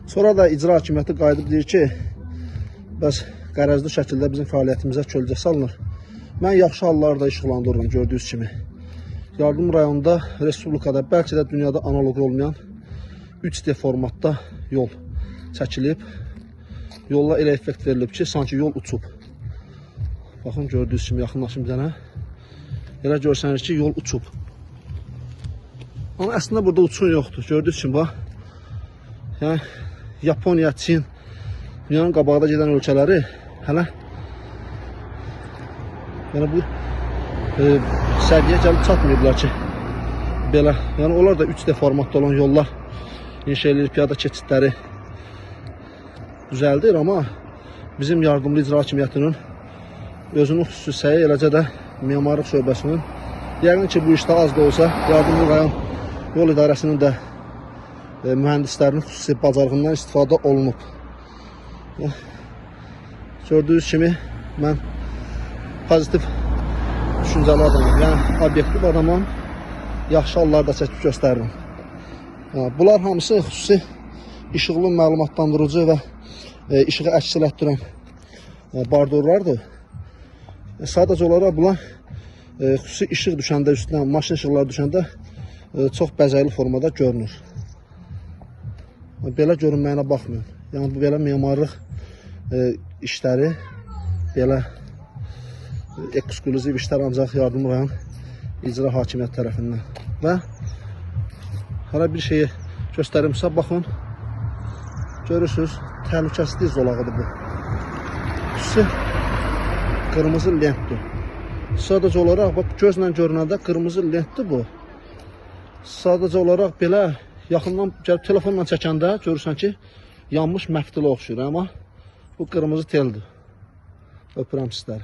Sonra da icra hakimiyyəti qayıdıb deyir ki, bəs qərəzli şəkildə bizim fəaliyyətimizə kölgə salınır. Mən yaxşı hallarda işıqlandırıram gördüyünüz kimi. Yardım rayonunda, respublikada, bəlkə də dünyada analoq olmayan 3D formatda yol çəkilib. Yolla elə effekt verilib ki, sanki yol uçub. Baxın, gördüyünüz kimi yaxınlaşım bizənə. Elə görsəniz ki, yol uçub. Amma əslində burada uçun yoxdur. Gördüyünüz kimi, bax. Yəni, Yaponiya, Çin, dünyanın qabağda gedən ölkələri hələ yəni bu səviyyə gəlib çatmayıblar ki, belə. Yəni, onlar da 3D formatda olan yollar inşa edilir, piyada keçidləri düzəldir, amma bizim yardımlı icra hakimiyyətinin özünün xüsusi səyi, eləcə də memarlıq şöbəsinin yəqin ki, bu işdə az da olsa yardımlı rayon yol idarəsinin də mühəndislərinin xüsusi bacarığından istifadə olunub. Gördüyünüz kimi mən pozitiv düşüncəli adamım, yəni obyektiv adamım, yaxşı hallarda çəkib göstərirəm. Bunlar hamısı xüsusi işıqlı məlumatlandırıcı və işığı əks elətdirən bardurlardır. Sadəcə olaraq bunlar xüsusi işıq düşəndə üstündən, maşın işıqları düşəndə çox bəzəkli formada görünür. Belə görünməyinə baxmıyor. Yəni, bu belə memarlıq işləri, belə eksklüziv işlər ancaq yardım rayon icra hakimiyyət tərəfindən. Və hələ bir şeyi göstərimsə, baxın, görürsünüz, təhlükəsizlik zolağıdır bu. Xüsusi qırmızı lentdir. Sadəcə olaraq, bax, gözlə görünəndə qırmızı lentdir bu. Sadəcə olaraq belə yaxından gəlib telefonla çəkəndə görürsən ki, yanmış məftilə oxşuyur, amma bu qırmızı teldir. Öpürəm sizləri.